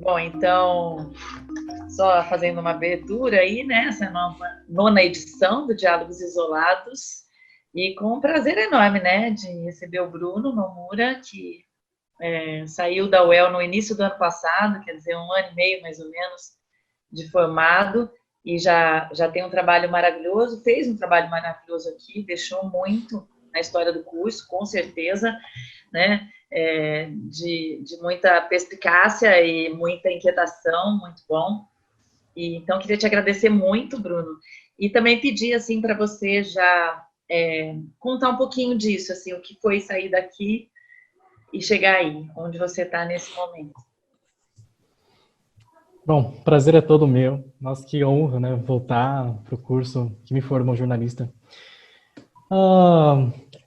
Bom, então, só fazendo uma abertura aí, né? Essa nona edição do Diálogos Isolados. E com um prazer enorme, né? De receber o Bruno Nomura, que saiu da UEL no início do ano passado, quer dizer, 1 ano e meio, mais ou menos, de formado. E já tem um trabalho maravilhoso, fez um trabalho maravilhoso aqui, deixou muito na história do curso, com certeza, né? De muita perspicácia e muita inquietação, muito bom. E, então, queria te agradecer muito, Bruno, e também pedir, assim, para você já contar um pouquinho disso, assim, o que foi sair daqui e chegar aí, onde você está nesse momento. Bom, prazer é todo meu. Nossa, que honra, né? Voltar para o curso que me formou jornalista.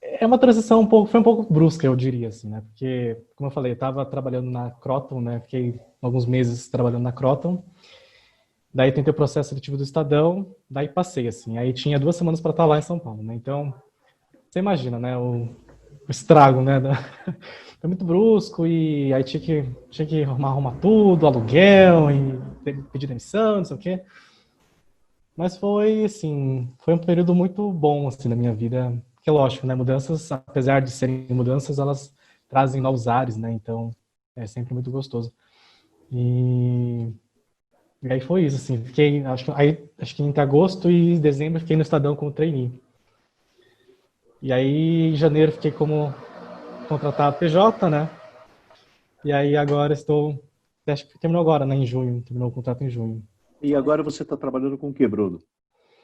É uma transição foi um pouco brusca, eu diria, assim, né? Porque, como eu falei, eu estava trabalhando na Croton, né? Fiquei alguns meses trabalhando na Croton. Daí tentei o processo seletivo do Estadão, daí passei, assim. Aí tinha 2 semanas para estar lá em São Paulo, né? Então, você imagina, né? O estrago, né? Foi muito brusco e aí tinha que arrumar tudo, aluguel e pedir demissão, não sei o quê. Mas foi, assim, foi um período muito bom, assim, na minha vida. Porque, lógico, né? Mudanças, apesar de serem mudanças, elas trazem novos ares, né? Então, é sempre muito gostoso. E aí foi isso, assim. Fiquei, acho que entre agosto e dezembro, fiquei no Estadão como trainee. E aí, em janeiro, fiquei como contratado PJ, né? E aí agora acho que terminou agora, né, em junho, terminou o contrato em junho. E agora você está trabalhando com o quê, Bruno?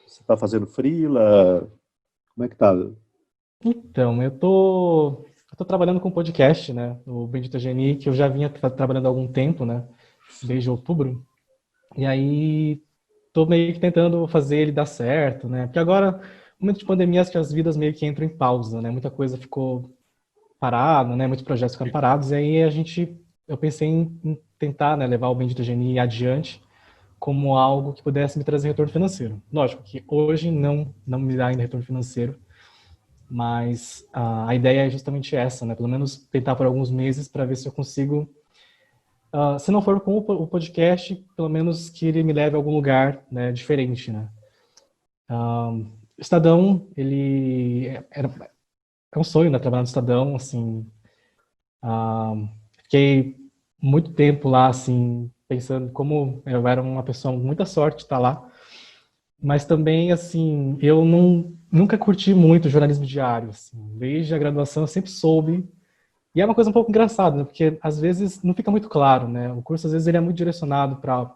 Você está fazendo freela? Como é que tá? Então, eu tô trabalhando com podcast, né, o Bendita GNI, que eu já vinha trabalhando há algum tempo, né, desde outubro. E aí tô meio que tentando fazer ele dar certo, né? Porque agora, no momento de pandemia, acho que as vidas meio que entram em pausa, né? Muita coisa ficou parada, né? Muitos projetos ficaram parados, e aí eu pensei em tentar, né, levar o Bendita GNI adiante como algo que pudesse me trazer retorno financeiro. Lógico que hoje não me dá ainda retorno financeiro, mas a ideia é justamente essa, né? Pelo menos tentar por alguns meses para ver se eu consigo, se não for com o podcast, pelo menos que ele me leve a algum lugar, né, diferente, né? O Estadão, é um sonho, né, trabalhar no Estadão, assim. Fiquei muito tempo lá, assim, pensando como eu era uma pessoa com muita sorte de estar lá. Mas também, assim, eu nunca curti muito jornalismo diário, assim. Desde a graduação eu sempre soube. E é uma coisa um pouco engraçada, né? Porque às vezes não fica muito claro, né? O curso, às vezes, ele é muito direcionado para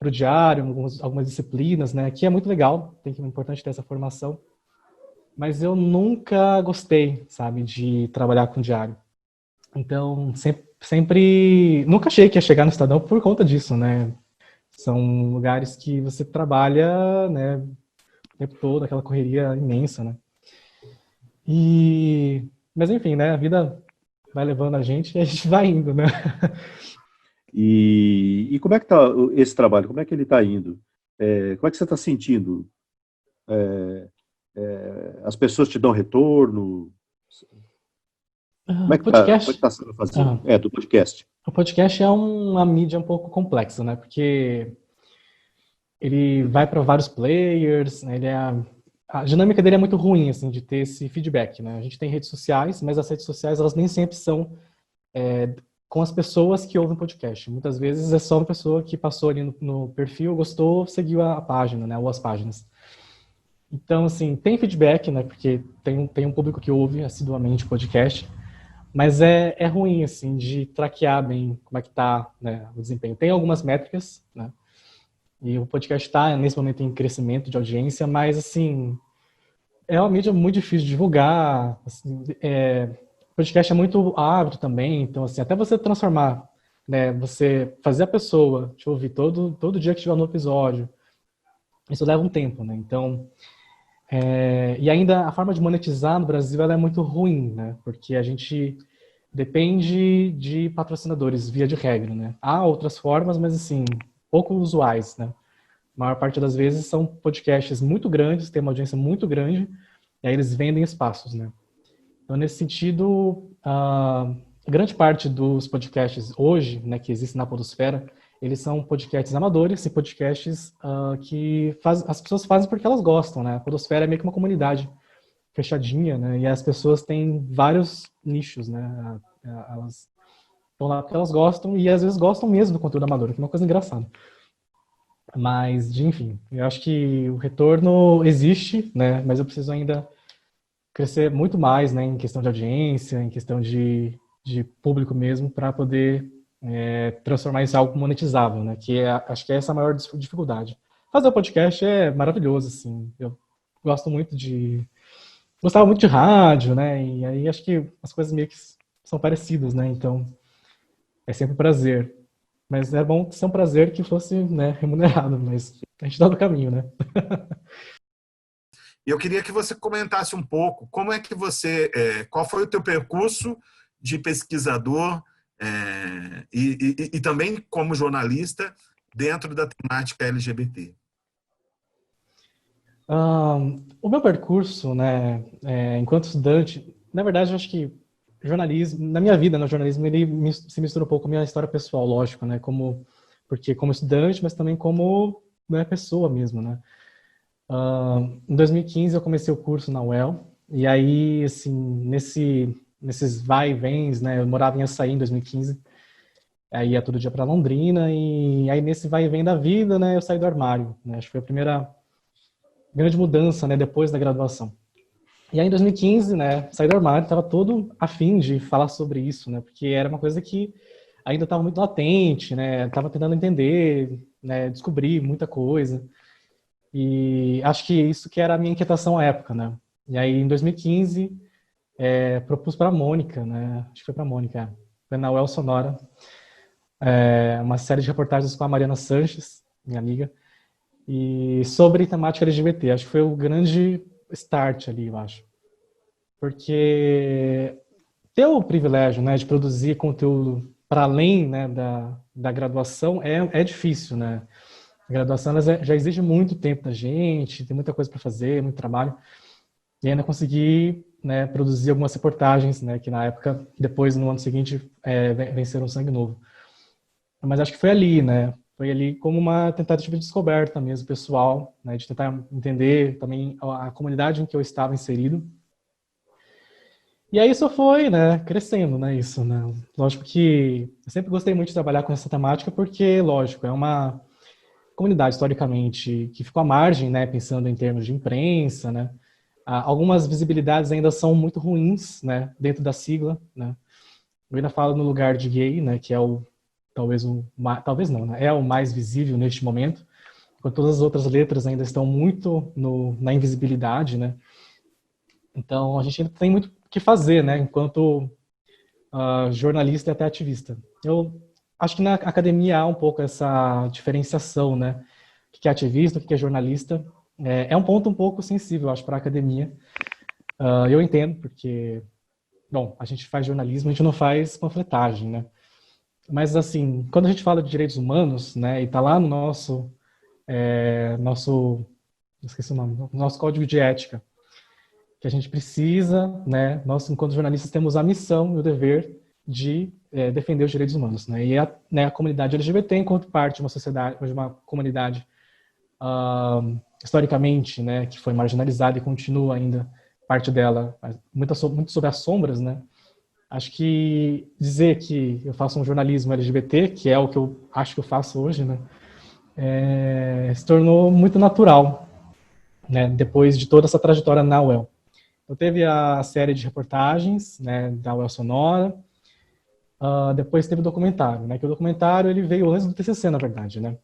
o diário, algumas disciplinas, né? Que é muito legal, é importante ter essa formação. Mas eu nunca gostei, sabe, de trabalhar com diário. Então, nunca achei que ia chegar no Estadão por conta disso, né? São lugares que você trabalha, né, o tempo todo, aquela correria imensa, né? Mas enfim, né, a vida vai levando a gente e a gente vai indo, né? E como é que está esse trabalho? Como é que ele está indo? Como é que você está sentindo? As pessoas te dão retorno? Como é que está Podcast, sendo fazer? Do podcast. o podcast é uma mídia um pouco complexa, né? Porque ele vai para vários players, né? A dinâmica dele é muito ruim, assim, de ter esse feedback, né? A gente tem redes sociais, mas as redes sociais, elas nem sempre são com as pessoas que ouvem o podcast. Muitas vezes é só uma pessoa que passou ali no perfil, gostou, seguiu a página, né? Ou as páginas. Então, assim, tem feedback, né? Porque tem um público que ouve assiduamente o podcast, mas é ruim, assim, de traquear bem como é que tá, né, o desempenho. Tem algumas métricas, né? E o podcast está, nesse momento, em crescimento de audiência, mas, assim, é uma mídia muito difícil de divulgar. Assim, o podcast é muito ávido também, então, assim, até você transformar, né, você fazer a pessoa te ouvir todo dia que estiver no episódio, isso leva um tempo, né? Então, e ainda a forma de monetizar no Brasil ela é muito ruim, né? Porque a gente depende de patrocinadores, via de regra, né? Há outras formas, mas, assim, pouco usuais, né? A maior parte das vezes são podcasts muito grandes, tem uma audiência muito grande, e aí eles vendem espaços, né? Então, nesse sentido, grande parte dos podcasts hoje, né, que existem na podosfera, eles são podcasts amadores e podcasts que as pessoas fazem porque elas gostam, né? A podosfera é meio que uma comunidade fechadinha, né? E as pessoas têm vários nichos, né? Elas estão lá porque elas gostam e às vezes gostam mesmo do conteúdo amador, que é uma coisa engraçada. Mas, enfim, eu acho que o retorno existe, né? Mas eu preciso ainda crescer muito mais, né? Em questão de audiência, em questão de público mesmo, para poder transformar isso em algo monetizável, né? Acho que essa é a maior dificuldade. Fazer o podcast é maravilhoso, assim. Eu gosto muito gostava muito de rádio, né? E aí acho que as coisas meio que são parecidas, né? Então, é sempre um prazer. Mas é bom ser um prazer que fosse, né, remunerado, mas a gente tá no caminho, né? E eu queria que você comentasse um pouco como é que qual foi o teu percurso de pesquisador e também como jornalista dentro da temática LGBT. O meu percurso, né, enquanto estudante, na verdade, eu acho que jornalismo, na minha vida, no jornalismo, ele se mistura um pouco com a minha história pessoal, lógico, né, porque como estudante, mas também como, né, pessoa mesmo, né. Em 2015 eu comecei o curso na UEL, e aí, assim, nesses vai e vens, né, eu morava em Açaí em 2015, aí ia todo dia para Londrina, e aí nesse vai e vem da vida, né, eu saí do armário, né, acho que foi a primeira grande mudança, né, depois da graduação. E aí em 2015, né, saí do armário, estava todo a fim de falar sobre isso, né, porque era uma coisa que ainda estava muito latente, né, estava tentando entender, né, descobrir muita coisa. E acho que isso que era a minha inquietação à época, né. E aí em 2015 propus para a Mônica, né, acho que foi para a Mônica, foi na UEL Sonora, uma série de reportagens com a Mariana Sanches, minha amiga, e sobre temática LGBT. Acho que foi o grande start ali, eu acho. Porque ter o privilégio, né, de produzir conteúdo para além, né, da graduação é difícil, né? A graduação ela já exige muito tempo da gente, tem muita coisa para fazer, muito trabalho. E ainda consegui, né, produzir algumas reportagens, né, que na época, depois, no ano seguinte, venceram o Sangue Novo. Mas acho que foi ali, né? Foi ali como uma tentativa de descoberta mesmo, pessoal, né? De tentar entender também a comunidade em que eu estava inserido. E aí isso foi, né, crescendo, né, isso, né? Lógico que eu sempre gostei muito de trabalhar com essa temática porque, lógico, é uma comunidade historicamente que ficou à margem, né, pensando em termos de imprensa, né? Algumas visibilidades ainda são muito ruins, né, dentro da sigla, né? Eu ainda falo no lugar de gay, né, que é talvez não, né, é o mais visível neste momento, enquanto todas as outras letras ainda estão muito na invisibilidade, né? Então a gente ainda tem muito o que fazer, né, enquanto jornalista e até ativista. Eu acho que na academia há um pouco essa diferenciação, né? O que é ativista, o que é jornalista. É um ponto um pouco sensível, acho, para a academia. Eu entendo, porque, bom, a gente faz jornalismo, a gente não faz panfletagem, né? Mas, assim, quando a gente fala de direitos humanos, né, e tá lá no esqueci o nome, nosso código de ética, que a gente precisa, né, nós, enquanto jornalistas, temos a missão e o dever de defender os direitos humanos, né? E a comunidade LGBT, enquanto parte de uma sociedade, de uma comunidade historicamente, né, que foi marginalizada e continua ainda parte dela, muito sob as sombras, né? Acho que dizer que eu faço um jornalismo LGBT, que é o que eu acho que eu faço hoje, né, se tornou muito natural, né, depois de toda essa trajetória na UEL. Então, teve a série de reportagens, né, da UEL Sonora, depois teve o documentário, né, que o documentário ele veio antes do TCC, na verdade, né.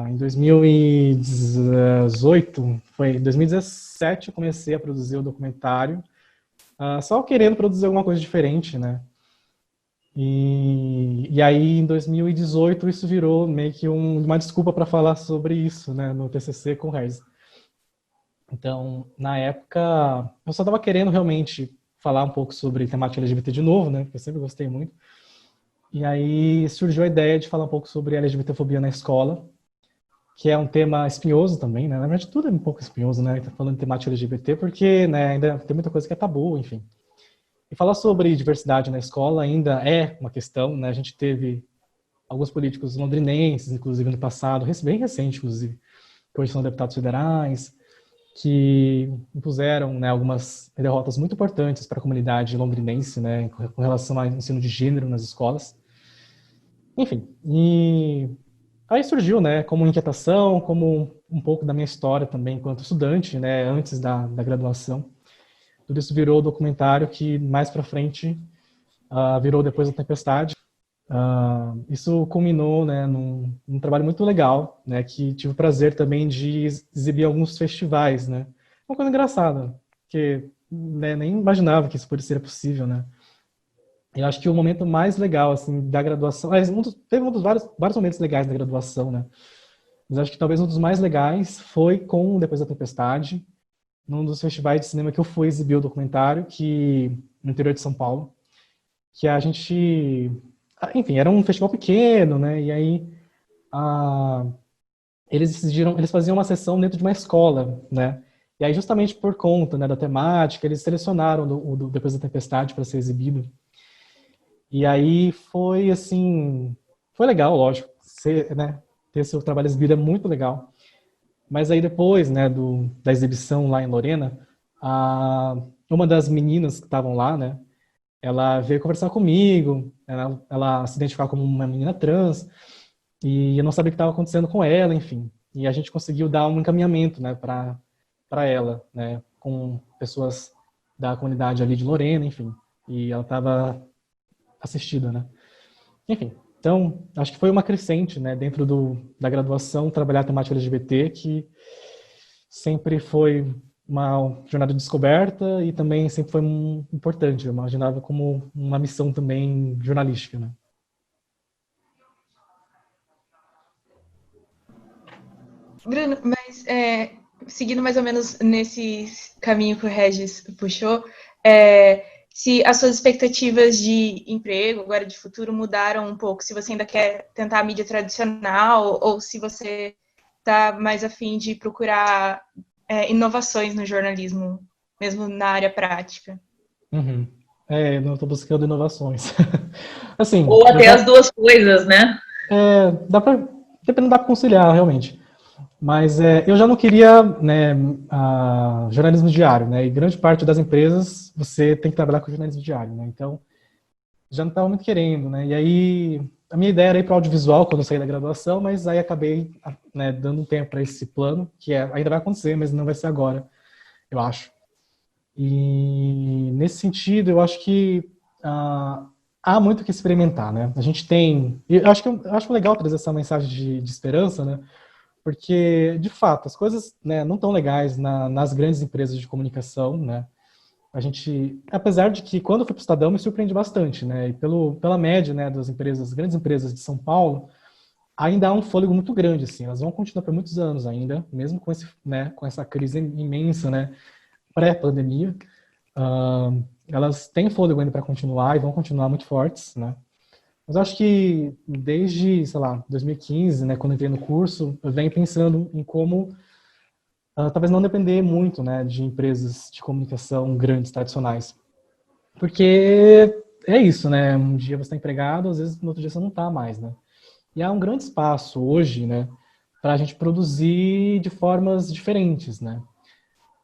Em 2018, foi em 2017 eu comecei a produzir o documentário, só querendo produzir alguma coisa diferente, né. E aí, em 2018, isso virou meio que uma desculpa para falar sobre isso, né, no TCC com o Rez. Então, na época, eu só estava querendo realmente falar um pouco sobre temática LGBT de novo, né, porque eu sempre gostei muito. E aí surgiu a ideia de falar um pouco sobre LGBTfobia na escola, que é um tema espinhoso também, né, na verdade tudo é um pouco espinhoso, né, tá falando de temática LGBT, porque, né, ainda tem muita coisa que é tabu, enfim. E falar sobre diversidade na escola ainda é uma questão, né? A gente teve alguns políticos londrinenses, inclusive no passado, bem recente, inclusive, que hoje são deputados federais, que impuseram, né, algumas derrotas muito importantes para a comunidade londrinense, né, com relação ao ensino de gênero nas escolas. Enfim, e aí surgiu, né, como inquietação, como um pouco da minha história também enquanto estudante, né, antes da graduação. Tudo isso virou documentário que mais para frente virou Depois da Tempestade. Isso culminou, né, num trabalho muito legal, né, que tive o prazer também de exibir em alguns festivais, né. Uma coisa engraçada, porque, né, nem imaginava que isso poderia ser possível, né. Eu acho que o momento mais legal, assim, da graduação, teve vários momentos legais da graduação, né, mas acho que talvez um dos mais legais foi com Depois da Tempestade, num dos festivais de cinema que eu fui exibir o documentário, no interior de São Paulo, que a gente... Enfim, era um festival pequeno, né? E aí eles faziam uma sessão dentro de uma escola, né? E aí justamente por conta, né, da temática, eles selecionaram o Depois da Tempestade para ser exibido. E aí foi assim, foi legal, lógico, ter seu trabalho exibido é muito legal. Mas aí depois, né, da exibição lá em Lorena, uma das meninas que estavam lá, né? Ela veio conversar comigo, ela se identificava como uma menina trans, e eu não sabia o que estava acontecendo com ela, enfim. E a gente conseguiu dar um encaminhamento, né, para ela, né, com pessoas da comunidade ali de Lorena, enfim. E ela estava assistida, né. Enfim, então, acho que foi uma crescente, né, dentro da graduação, trabalhar a temática LGBT, que sempre foi uma jornada de descoberta e também sempre foi importante. Eu imaginava como uma missão também jornalística, né? Bruno, mas seguindo mais ou menos nesse caminho que o Regis puxou, se as suas expectativas de emprego, agora de futuro, mudaram um pouco, se você ainda quer tentar a mídia tradicional ou se você está mais afim de procurar inovações no jornalismo, mesmo na área prática. Uhum. Eu não estou buscando inovações. Assim, ou até as duas coisas, né? Dependendo, dá para conciliar, realmente. Mas eu já não queria, né, jornalismo diário, né? E grande parte das empresas você tem que trabalhar com jornalismo diário, né? Então, já não estava muito querendo, né? E aí, a minha ideia era ir para o audiovisual quando eu saí da graduação, mas aí acabei, né, dando um tempo para esse plano, que ainda vai acontecer, mas não vai ser agora, eu acho. E nesse sentido, eu acho que há muito o que experimentar, né? A gente tem... Eu acho legal trazer essa mensagem de esperança, né? Porque, de fato, as coisas, né, não estão legais nas grandes empresas de comunicação, né? A gente, apesar de que quando eu fui para o Estadão me surpreende bastante, né? E pela média, né, das grandes empresas de São Paulo, ainda há um fôlego muito grande, assim. Elas vão continuar por muitos anos ainda, mesmo com essa crise imensa, né? Pré-pandemia, elas têm fôlego ainda para continuar e vão continuar muito fortes, né? Mas eu acho que desde, sei lá, 2015, né, quando eu entrei no curso, eu venho pensando em como talvez não depender muito, né, de empresas de comunicação grandes, tradicionais. Porque é isso, né? Um dia você está empregado, às vezes no outro dia você não está mais, né? E há um grande espaço hoje, né, para a gente produzir de formas diferentes, né?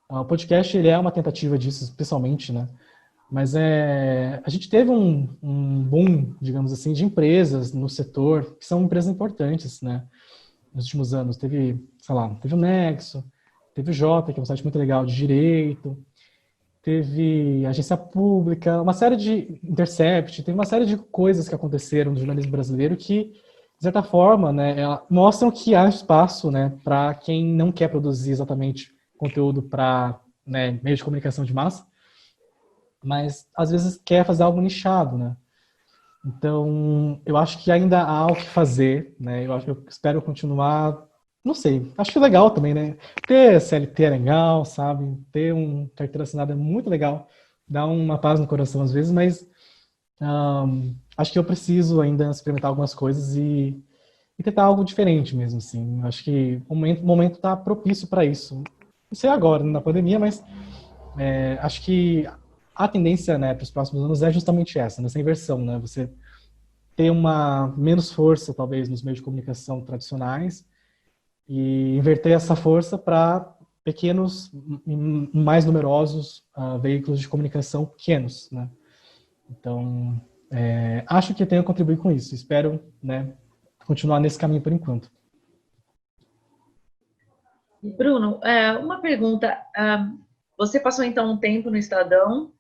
O podcast, ele é uma tentativa disso, especialmente, né? Mas a gente teve um boom, digamos assim, de empresas no setor, que são empresas importantes, né? Nos últimos anos. Teve o Nexo, teve o Jota, que é um site muito legal de direito, teve agência pública, uma série de Intercept, teve uma série de coisas que aconteceram no jornalismo brasileiro que, de certa forma, né, mostram que há espaço, né, para quem não quer produzir exatamente conteúdo para, né, meio de comunicação de massa, mas às vezes quer fazer algo nichado, né? Então, eu acho que ainda há o que fazer, né? Eu espero continuar, não sei, acho legal também, né? Ter CLT é legal, sabe? Ter carteira assinada é muito legal, dá uma paz no coração às vezes, mas acho que eu preciso ainda experimentar algumas coisas e tentar algo diferente mesmo, assim. Acho que o momento está propício para isso. Não sei agora, na pandemia, mas acho que a tendência, né, para os próximos anos é justamente essa inversão, né? Você ter uma menos força, talvez, nos meios de comunicação tradicionais e inverter essa força para pequenos, mais numerosos veículos de comunicação pequenos, né? Então, acho que tenho a contribuir com isso. Espero, né, continuar nesse caminho por enquanto. Bruno, uma pergunta. Você passou, então, um tempo no Estadão,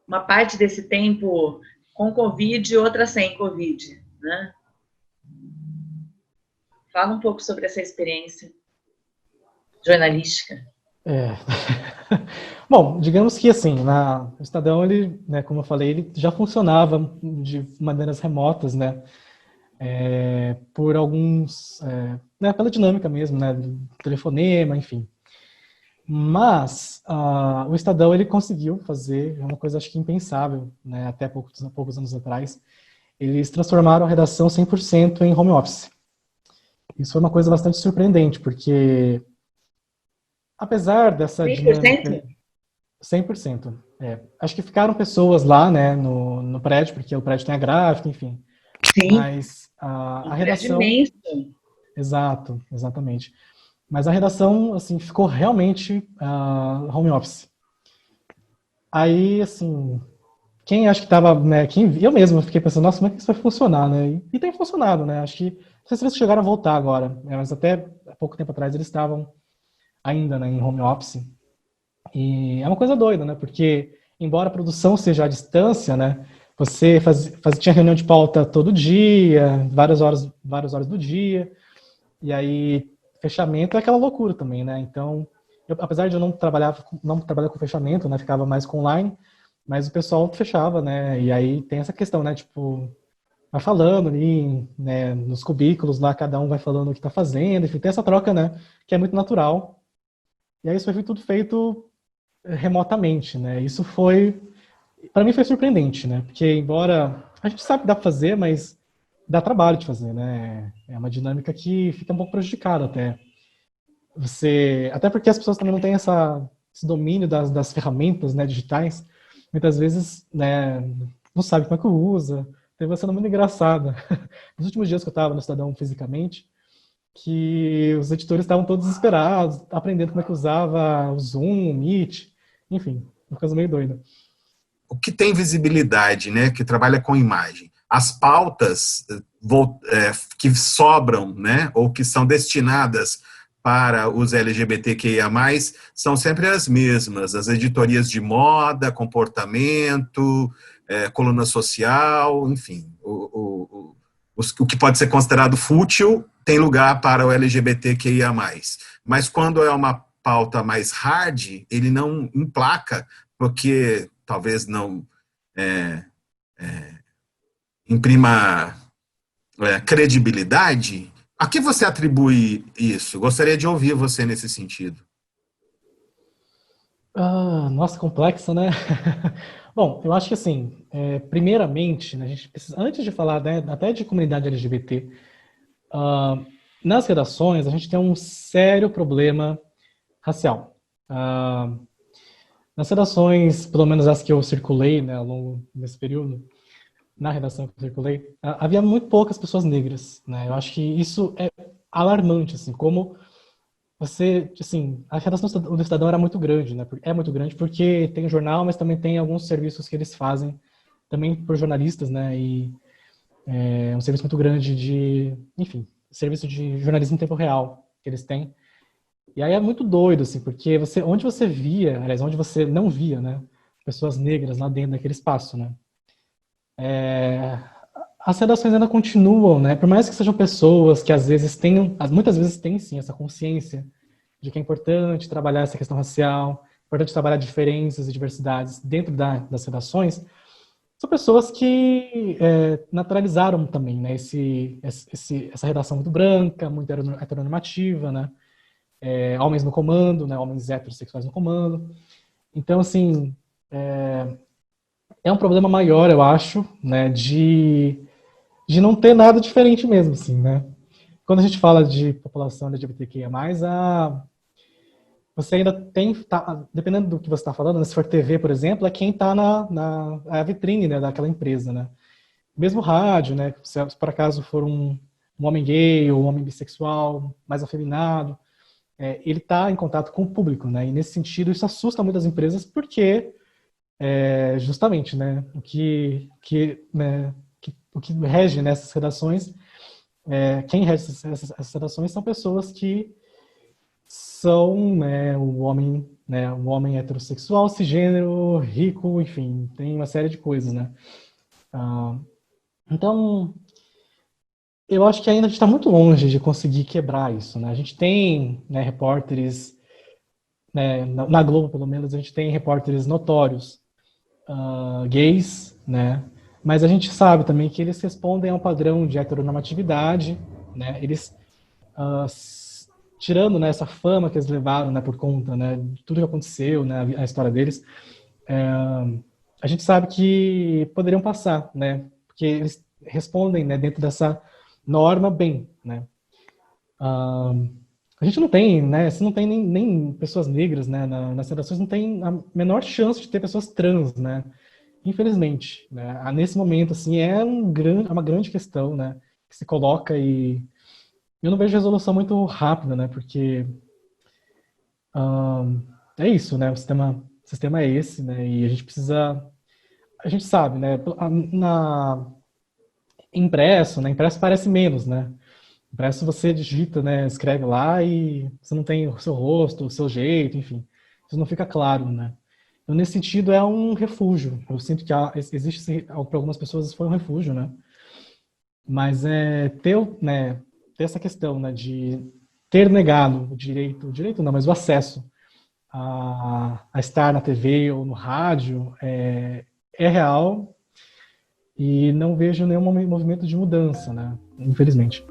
uma parte desse tempo com Covid e outra sem Covid, né? Fala um pouco sobre essa experiência jornalística. Bom, digamos que assim, o Estadão, ele, né, como eu falei, ele já funcionava de maneiras remotas, né, por alguns, né, pela dinâmica mesmo, né, do telefonema, enfim. Mas o Estadão, ele conseguiu fazer uma coisa, acho que impensável, né, até poucos anos atrás. Eles transformaram a redação 100% em home office. Isso foi uma coisa bastante surpreendente, porque apesar dessa 100%? dinâmica... 100%. Acho que ficaram pessoas lá, né, no prédio, porque o prédio tem a gráfica, enfim. Sim. Mas a redação... imenso. Exato, exatamente. Mas a redação, assim, ficou realmente home office. Aí, assim, quem acho que estava, né, eu mesmo fiquei pensando, nossa, como é que isso vai funcionar, né? E tem funcionado, né? Acho que, não sei se eles chegaram a voltar agora, né, mas até há pouco tempo atrás eles estavam ainda, né, em home office. E é uma coisa doida, né? Porque, embora a produção seja à distância, né? Você tinha reunião de pauta todo dia, várias horas do dia, e aí fechamento é aquela loucura também, né? Então, apesar de eu não trabalhar com fechamento, né? Ficava mais com online, mas o pessoal fechava, né? E aí tem essa questão, né? Tipo, vai falando ali, né? Nos cubículos lá, cada um vai falando o que tá fazendo, enfim, tem essa troca, né? Que é muito natural. E aí isso foi tudo feito remotamente, né? Isso para mim foi surpreendente, né? Porque embora a gente sabe que dá para fazer, mas dá trabalho de fazer, né? É uma dinâmica que fica um pouco prejudicada até. Até porque as pessoas também não têm esse domínio das ferramentas, né, digitais. Muitas vezes, né, não sabe como é que usa. Teve uma cena muito engraçada. Nos últimos dias que eu estava no Estadão fisicamente, que os editores estavam todos desesperados, aprendendo como é que usava o Zoom, o Meet, enfim, uma coisa meio doida. O que tem visibilidade, né, que trabalha com imagem, as pautas que sobram, né, ou que são destinadas para os LGBTQIA+, são sempre as mesmas, as editorias de moda, comportamento, coluna social, enfim, o que pode ser considerado fútil tem lugar para o LGBTQIA+. Mas quando é uma pauta mais hard, ele não emplaca, porque talvez não imprima credibilidade. A que você atribui isso? Gostaria de ouvir você nesse sentido. Nossa, complexo, né? Bom, eu acho que assim, primeiramente, né, a gente precisa, antes de falar, né, até de comunidade LGBT, nas redações a gente tem um sério problema racial. Nas redações, pelo menos as que eu circulei, né, ao longo desse período, na redação que eu circulei, havia muito poucas pessoas negras, né? Eu acho que isso é alarmante, assim, como a redação do Estadão era muito grande, né? É muito grande porque tem jornal, mas também tem alguns serviços que eles fazem também por jornalistas, né? E é um serviço muito grande serviço de jornalismo em tempo real que eles têm. E aí é muito doido, assim, porque onde você via, aliás, onde você não via, né? Pessoas negras lá dentro daquele espaço, né? As redações ainda continuam, né? Por mais que sejam pessoas que muitas vezes têm sim essa consciência de que é importante trabalhar essa questão racial, importante trabalhar diferenças e diversidades dentro das redações, são pessoas que naturalizaram também, né? Essa redação muito branca, muito heteronormativa, né? Homens no comando, né? Homens heterossexuais no comando. Então, assim, é um problema maior, eu acho, né? De não ter nada diferente mesmo, assim, né? Quando a gente fala de população LGBTQIA+, você ainda tem, dependendo do que você está falando, né, se for TV, por exemplo, é quem está na vitrine, né, daquela empresa, né? Mesmo rádio, né, se por acaso for um homem gay ou um homem bissexual, mais afeminado, ele está em contato com o público, né? E nesse sentido isso assusta muitas empresas porque justamente, né, o que rege nessas redações, quem rege essas redações são pessoas que são, né, o homem heterossexual, cisgênero, rico, enfim, tem uma série de coisas, né? Então, eu acho que ainda a gente está muito longe de conseguir quebrar isso, né? A gente tem, né, repórteres, né, na Globo, pelo menos, a gente tem repórteres notórios, gays, né? Mas a gente sabe também que eles respondem a um padrão de heteronormatividade, né? Eles, tirando, né, essa fama que eles levaram, né, por conta, né, de tudo que aconteceu, né, a história deles, a gente sabe que poderiam passar, né? Porque eles respondem, né, dentro dessa norma bem, né? A gente não tem, né? Se não tem nem pessoas negras, né, nas redações, não tem a menor chance de ter pessoas trans, né? Infelizmente, né? Nesse momento, assim, é uma grande questão, né? Que se coloca e eu não vejo resolução muito rápida, né? Porque é isso, né? O sistema é esse, né? E a gente sabe, né? Impresso parece menos, né? Impresso você digita, né? Escreve lá e você não tem o seu rosto, o seu jeito, enfim. Isso não fica claro, né? Então, nesse sentido, é um refúgio. Eu sinto que existe, para algumas pessoas, isso foi um refúgio, né? Mas ter essa questão, né, de ter negado o direito não, mas o acesso a estar na TV ou no rádio é real e não vejo nenhum movimento de mudança, né? Infelizmente.